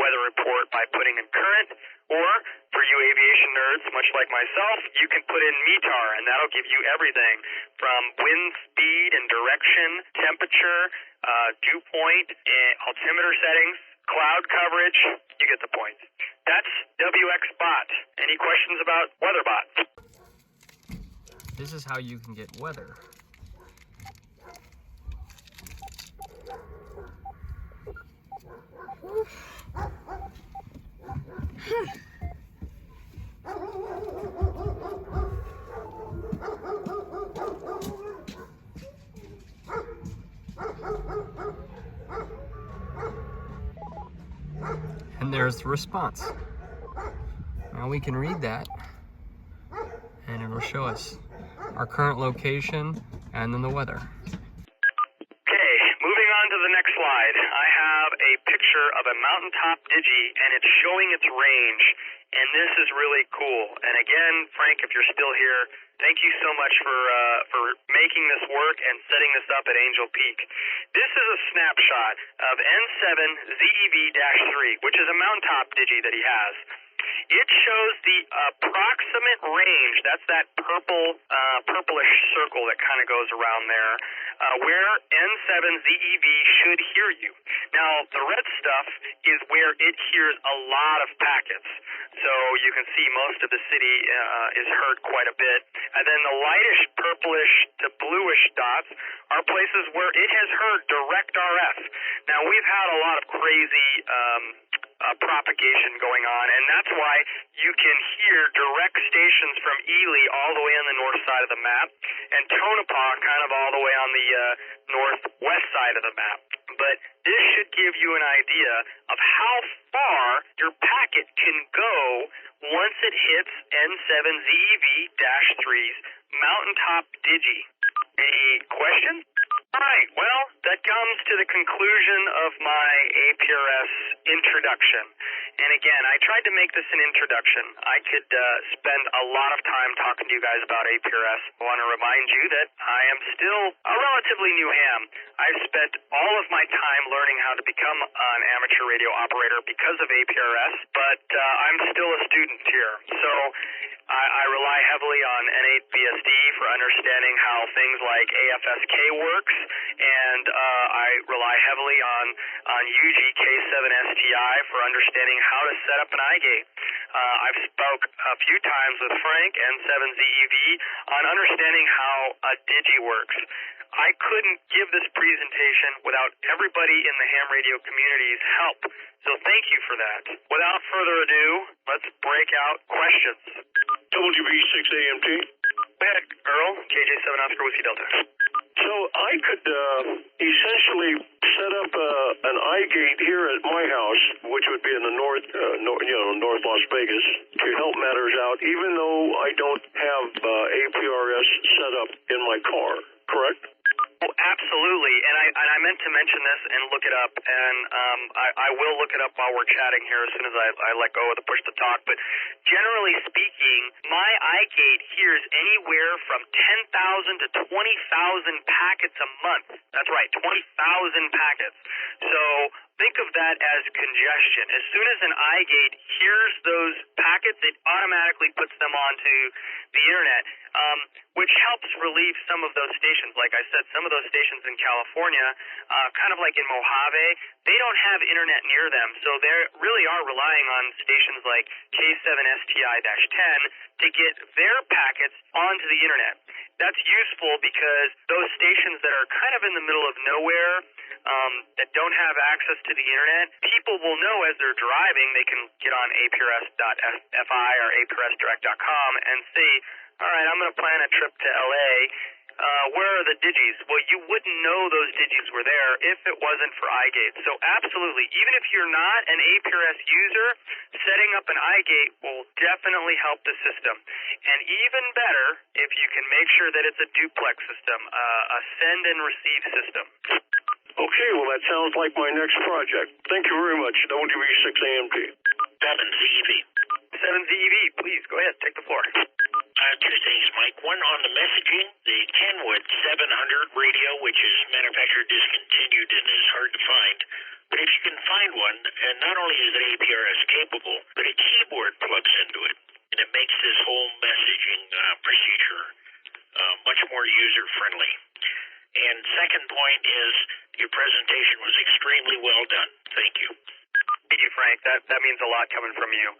weather report by putting in current, or for you aviation nerds, much like myself, you can put in METAR, and that'll give you everything from wind speed and direction, temperature, dew point, altimeter settings, cloud coverage. You get the point. That's WXBot. Any questions about Weatherbot? This is how you can get weather. And there's the response. Now we can read that, and it'll show us our current location and then the weather. Okay, moving on to the next slide. I have a picture of a Mountaintop Digi, and it's showing its range, and this is really cool. And again, Frank, if you're still here, thank you so much for making this work and setting this up at Angel Peak. This is a snapshot of N7ZEV-3, which is a Mountaintop Digi that he has. It shows the approximate range, that's that purplish circle that kind of goes around there, where N7ZEV should hear you. Now, the red stuff is where it hears a lot of packets. So you can see most of the city is heard quite a bit. And then the lightish purplish to bluish dots are places where it has heard direct RF. Now, we've had a lot of crazy propagation going on, and that's why you can hear direct stations from Ely all the way on the north side of the map, and Tonopah kind of all the way on the northwest side of the map. But this should give you an idea of how far your packet can go once it hits N7ZEV-3's Mountaintop Digi. Any questions? All right, well, that comes to the conclusion of my APRS introduction. And again, I tried to make this an introduction. I could spend a lot of time talking to you guys about APRS. I want to remind you that I am still a relatively new ham. I've spent all of my time learning how to become an amateur radio operator because of APRS, but I'm still a student here. So I rely heavily on N8BSD for understanding how things like AFSK works, and I rely heavily on UGK7STI for understanding how to set up an iGate. I've spoke a few times with Frank and 7ZEV on understanding how a Digi works. I couldn't give this presentation without everybody in the ham radio community's help, so thank you for that. Without further ado, let's break out questions. WB6AMT. Go ahead, Earl, KJ7 Oscar Whiskey Delta. So I could essentially set up an iGate here at my house, which would be in the North Las Vegas, to help matters out, even though I don't have APRS set up in my car, correct? Oh, absolutely, and I meant to mention this and look it up, and I will look it up while we're chatting here as soon as I let go of the push to talk, but generally speaking, my iGate hears anywhere from 10,000 to 20,000 packets a month. That's right, 20,000 packets. So think of that as congestion. As soon as an iGate hears those packets, it automatically puts them onto the internet, which helps relieve some of those stations. Like I said, some of those stations in California, kind of like in Mojave, they don't have internet near them, so they really are relying on stations like K7STI-10 to get their packets onto the internet. That's useful because those stations that are kind of in the middle of nowhere, that don't have access to the internet, people will know as they're driving, they can get on APRS.fi or APRSdirect.com and see, all right, I'm going to plan a trip to LA. Where are the Digis? Well, you wouldn't know those Digis were there if it wasn't for iGate. So absolutely, even if you're not an APRS user, setting up an iGate will definitely help the system. And even better, if you can make sure that it's a duplex system, a send and receive system. Okay, well, that sounds like my next project. Thank you very much, WB6AMT. 7ZEV. 7ZEV, please, go ahead, take the floor. Two things, Mike. One, on the messaging, the Kenwood 700 radio, which is manufacturer discontinued and is hard to find, but if you can find one, and not only is it APRS capable, but a keyboard plugs into it, and it makes this whole messaging procedure much more user-friendly. And second point is, your presentation was extremely well done. Thank you. Thank you, Frank. That means a lot coming from you.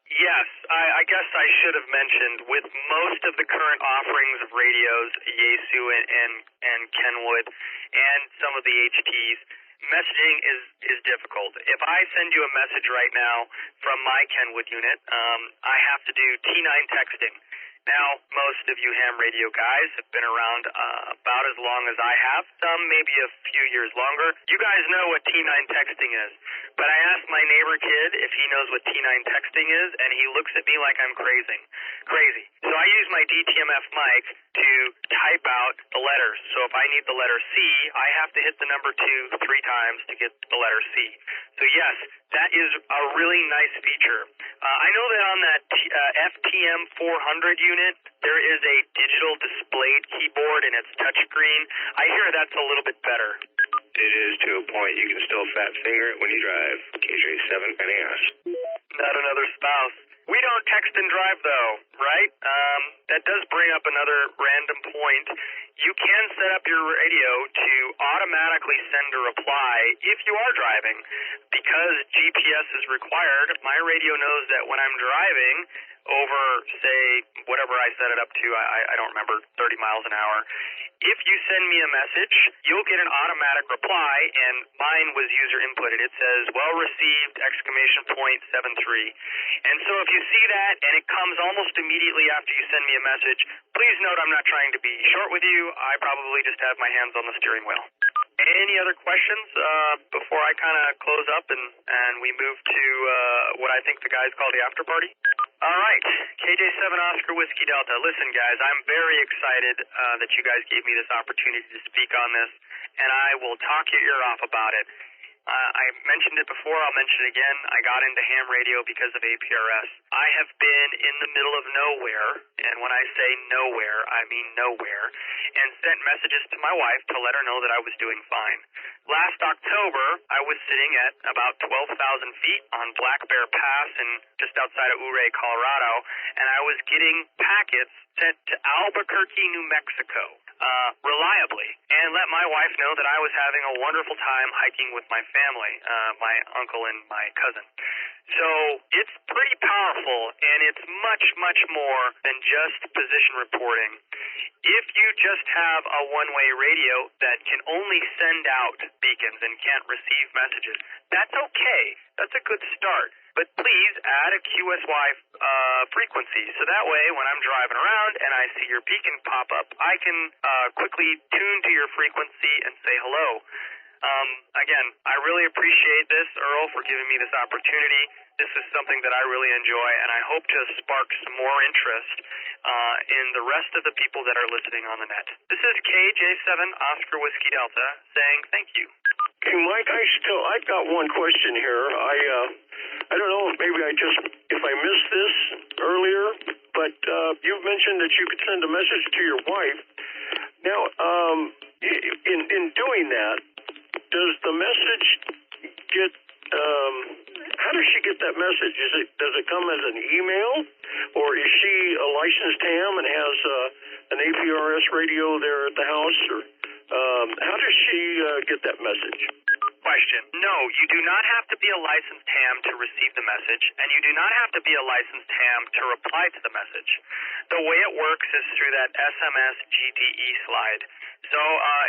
Yes, I guess I should have mentioned, with most of the current offerings of radios, Yaesu and Kenwood, and some of the HTs, messaging is difficult. If I send you a message right now from my Kenwood unit, I have to do T9 texting. Now, most of you ham radio guys have been around about as long as I have, some maybe a few years longer. You guys know what T9 texting is, but I asked my neighbor kid if he knows what T9 texting is, and he looks at me like I'm crazy. So I use my DTMF mic to type out the letters. So if I need the letter C, I have to hit the number 2 3 times to get the letter C. So yes, that is a really nice feature. I know that on that FTM 400 unit, there is a digital displayed keyboard and it's touchscreen. I hear that's a little bit better. It is to a point. You can still fat finger it when you drive. KJ7 NAS. Not another spouse. We don't text and drive, though, right? That does bring up another random point. You can set up your radio to automatically send a reply if you are driving. Because GPS is required, my radio knows that when I'm driving over, say, whatever I set it up to, I don't remember, 30 miles an hour. If you send me a message, you'll get an automatic reply, and mine was user inputted. It says, well received, ! 73. And so if you see that and it comes almost immediately after you send me a message, please note I'm not trying to be short with you. I probably just have my hands on the steering wheel. Any other questions before I kind of close up and we move to what I think the guys call the after party? All right, KJ7 Oscar Whiskey Delta. Listen, guys, I'm very excited that you guys gave me this opportunity to speak on this, and I will talk your ear off about it. I mentioned it before, I'll mention it again. I got into ham radio because of APRS. I have been in the middle of nowhere, and when I say nowhere, I mean nowhere, and sent messages to my wife to let her know that I was doing fine. Last October, I was sitting at about 12,000 feet on Black Bear Pass and just outside of Ouray, Colorado, and I was getting packets sent to Albuquerque, New Mexico, reliably, and let my wife know that I was having a wonderful time hiking with my family, my uncle and my cousin. So it's pretty powerful, and it's much, much more than just position reporting. If you just have a one-way radio that can only send out beacons and can't receive messages, that's okay. That's a good start. But please add a QSY frequency, so that way when I'm driving around and I see your beacon pop up, I can quickly tune to your frequency and say hello. Again, I really appreciate this, Earl, for giving me this opportunity. This is something that I really enjoy, and I hope to spark some more interest in the rest of the people that are listening on the net. This is KJ7 Oscar Whiskey Delta saying thank you. Hey, Mike, I've got one question here. I don't know if maybe if I missed this earlier, but you've mentioned that you could send a message to your wife. Now, in doing that, does the message get, how does she get that message? Does it come as an email, or is she a licensed ham and has an APRS radio there at the house, or how does she get that message? Question. No, you do not have to be a licensed ham to receive the message, and you do not have to be a licensed ham to reply to the message. The way it works is through that SMS GTE slide. So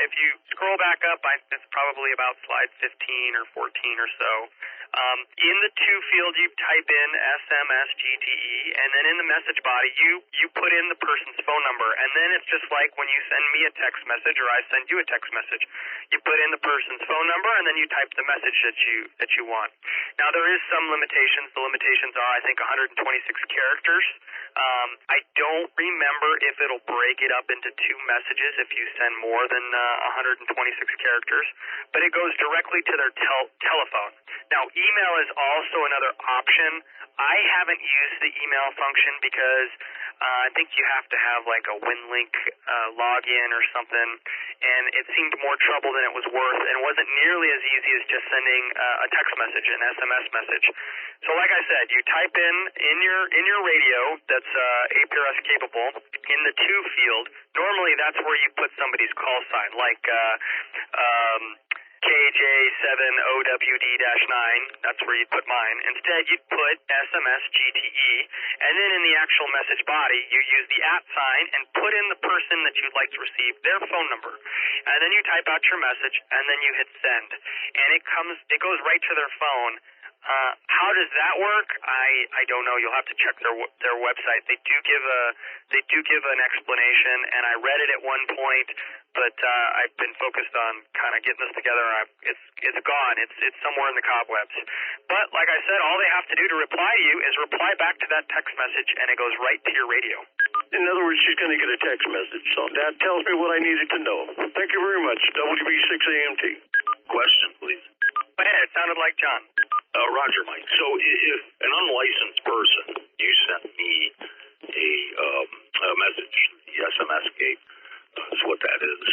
if you scroll back up, it's probably about slide 15 or 14 or so. In the to field, you type in SMS GTE, and then in the message body, you put in the person's phone number, and then it's just like when you send me a text message or I send you a text message. You put in the person's phone number, and then you type the message that you want. Now, there is some limitations. The limitations are, I think, 126 characters. I don't remember if it'll break it up into two messages if you send more than 126 characters, but it goes directly to their telephone. Now, email is also another option. I haven't used the email function because I think you have to have like a WinLink login or something, and it seemed more trouble than it was worth, and wasn't nearly as easy as just sending a text message, an SMS message. So like I said, you type in your radio that's APRS capable in the to field. Normally that's where you put somebody's call sign, like KJ7OWD-9, that's where you'd put mine. Instead, you'd put SMS GTE, and then in the actual message body, you use the @ sign and put in the person that you'd like to receive their phone number. And then you type out your message, and then you hit send. And it goes right to their phone. How does that work? I don't know. You'll have to check their website. They do give an explanation, and I read it at one point, but I've been focused on kind of getting this together. It's gone. It's somewhere in the cobwebs. But like I said, all they have to do to reply to you is reply back to that text message, and it goes right to your radio. In other words, she's going to get a text message. So that tells me what I needed to know. Thank you very much. WB6AMT. Question, please. Go ahead. It sounded like John. Roger, Mike. So if an unlicensed person, you sent me a message, the SMS gate is what that is,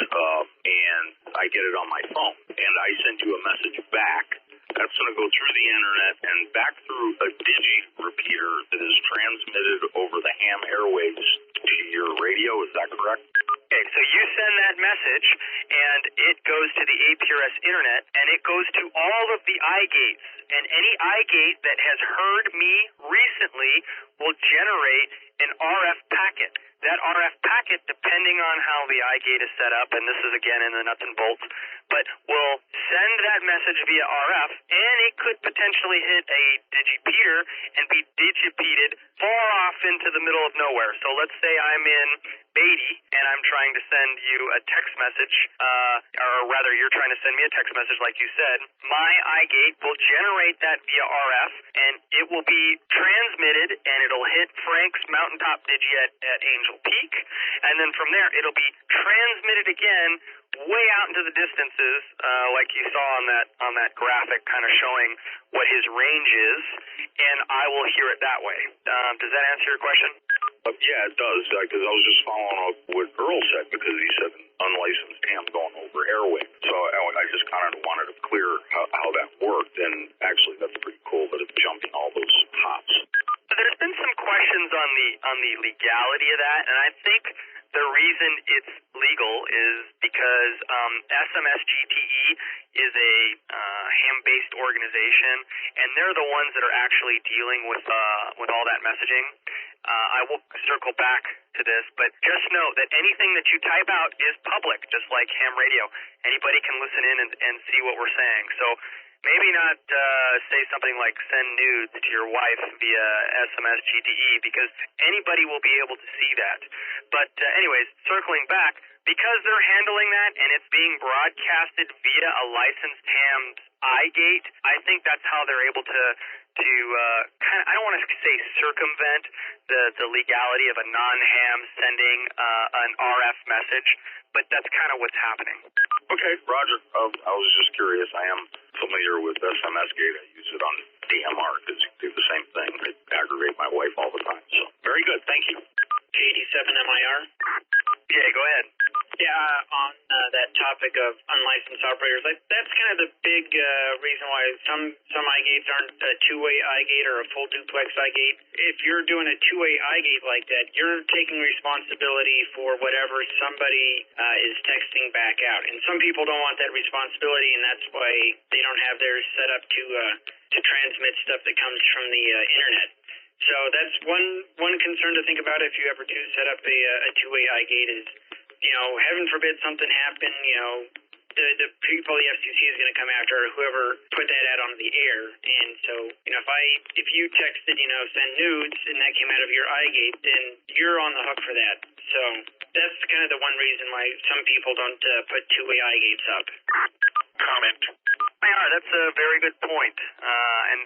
and I get it on my phone, and I send you a message back, that's going to go through the internet and back through a Digi repeater that is transmitted over the ham airwaves to your radio. Is that correct? Okay, so you send that message, and it goes to the APRS internet, and it goes to all of the iGates, and any iGate that has heard me recently will generate an RF packet. That RF packet, depending on how the iGate is set up, and this is again in the nuts and bolts, but will send that message via RF, and it could potentially hit a digipeater and be digipeated far off into the middle of nowhere. So let's say I'm in Beatty, and I'm trying to send you a text message, or rather you're trying to send me a text message like you said, my iGate will generate that via RF, and it will be transmitted, and it'll hit Frank's Mountaintop Digi at Angel Peak, and then from there it'll be transmitted again way out into the distances, like you saw on that graphic kind of showing what his range is, and I will hear it that way. Does that answer your question? Yeah, it does, because I was just following up what Earl said, because he said unlicensed ham going over airwave. So I just kind of wanted to clear how that worked, and actually that's pretty cool that it's jumping all those hops. There's been some questions on the legality of that, and I think the reason it's legal is because SMSGTE is a ham-based organization, and they're the ones that are actually dealing with all that messaging. I will circle back to this, but just know that anything that you type out is public, just like ham radio. Anybody can listen in and see what we're saying. So maybe not say something like send nudes to your wife via SMS GTE, because anybody will be able to see that. But anyways, circling back, because they're handling that and it's being broadcasted via a licensed ham's iGate, I think that's how they're able to kind of, I don't want to say circumvent the legality of a non-ham sending an RF message, but that's kind of what's happening. Okay, Roger. I was just curious. I am familiar with SMS Gate. I use it on DMR because you do the same thing. I aggravate my wife all the time. So very good. Thank you. 87MIR. Yeah, go ahead. Yeah, on that topic of unlicensed operators, that's kind of the big reason why some iGates aren't a two-way iGate or a full duplex iGate. If you're doing a two-way iGate like that, you're taking responsibility for whatever somebody is texting back out. And some people don't want that responsibility, and that's why they don't have theirs set up to transmit stuff that comes from the internet. So that's one concern to think about if you ever do set up a two-way iGate is, heaven forbid something happen, the people, the FCC is going to come after whoever put that out on the air. And so, if you texted, send nudes and that came out of your iGate, then you're on the hook for that. So that's kind of the one reason why some people don't put two-way iGates up. Comment. Yeah, that's a very good point, and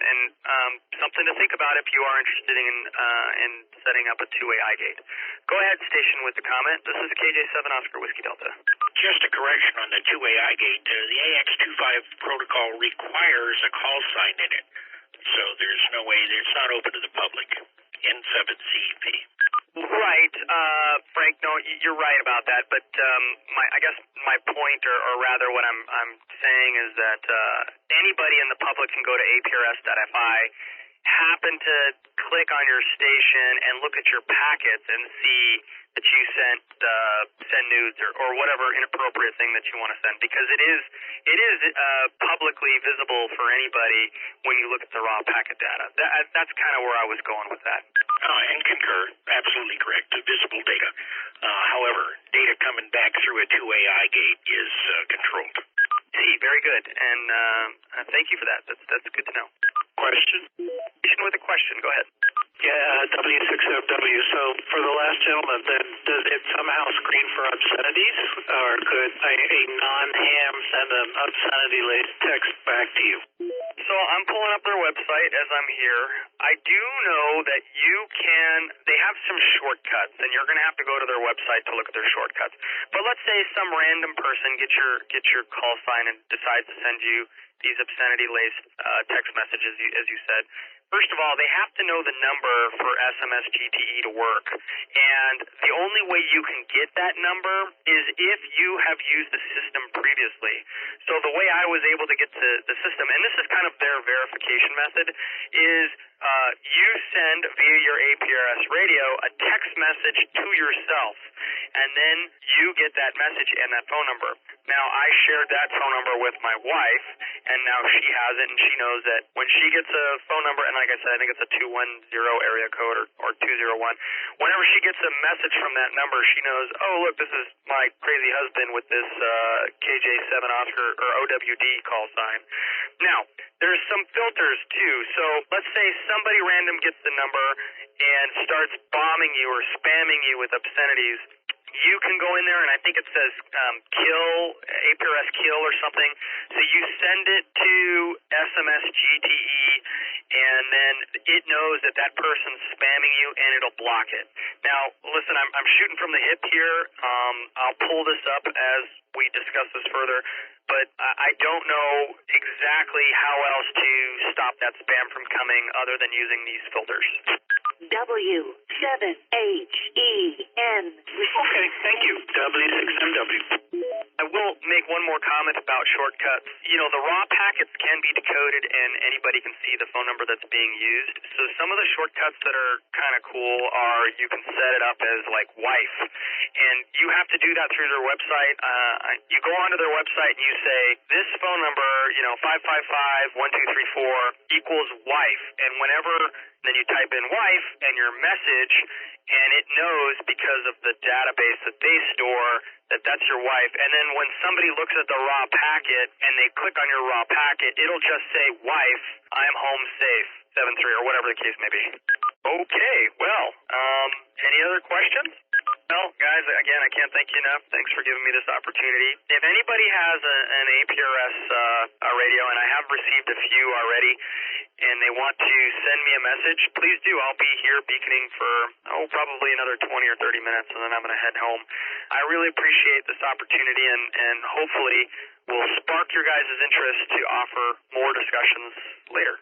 something to think about if you are interested in setting up a two-way iGate. Go ahead, station with the comment. This is KJ7 Oscar Whiskey Delta. Just a correction on the two-way iGate. The AX25 protocol requires a call sign in it, so there's no way, it's not open to the public. N7CEP. Right, Frank. No, you're right about that. But I guess my point, or rather, what I'm saying is that anybody in the public can go to APRS.fi, happen to click on your station and look at your packets and see that you send nudes or whatever inappropriate thing that you want to send, because it is publicly visible for anybody when you look at the raw packet data. That's kind of where I was going with that. And concur, absolutely correct. Visible data. However, data coming back through a two-way iGate is controlled. See, very good, and thank you for that. That's good to know. Question? With a question, go ahead. Yeah, W6FW. So for the last gentleman, then does it somehow screen for obscenities, or could a non-ham send an obscenity-laced text back to you? So I'm pulling up their website as I'm here. I do know that they have some shortcuts, and you're going to have to go to their website to look at their shortcuts. But let's say some random person gets your call sign and decides to send you these obscenity-laced text messages, as you said. First of all, they have to know the number for SMS GTE to work, and the only way you can get that number is if you have used the system previously. So the way I was able to get to the system, and this is kind of their verification method, is you send via your APRS radio a text message to yourself, and then you get that message and that phone number. Now, I shared that phone number with my wife, and now she has it, and she knows that when she gets a phone number, and like I said, I think it's a 210 area code or 201. Whenever she gets a message from that number, she knows, oh, look, this is my crazy husband with this KJ7 Oscar or OWD call sign. Now, there's some filters, too. So let's say somebody random gets the number and starts bombing you or spamming you with obscenities. you can go in there, and I think it says APRS kill or something. So you send it to SMS GTE, and then it knows that that person's spamming you, and it'll block it. Now, listen, I'm shooting from the hip here. I'll pull this up as we discuss this further, but I don't know exactly how else to stop that spam from coming other than using these filters. W7HEN. Okay, thank you. W6MW. I will make one more comment about shortcuts. You know, the raw packets can be decoded and anybody can see the phone number that's being used. So some of the shortcuts that are kind of cool are you can set it up as like wife. And you have to do that through their website. You go onto their website and you say, this phone number, 555-1234 equals wife. And whenever then you type in wife and your message, and it knows because of the database that they store that that's your wife. And then when somebody looks at the raw packet and they click on your raw packet, it'll just say wife, I'm home safe, 73 or whatever the case may be. Okay, well, any other questions? Well, guys, again, I can't thank you enough. Thanks for giving me this opportunity. If anybody has an APRS radio, and I have received a few already, and they want to send me a message, please do. I'll be here beaconing for, probably another 20 or 30 minutes, and then I'm going to head home. I really appreciate this opportunity, and hopefully will spark your guys' interest to offer more discussions later.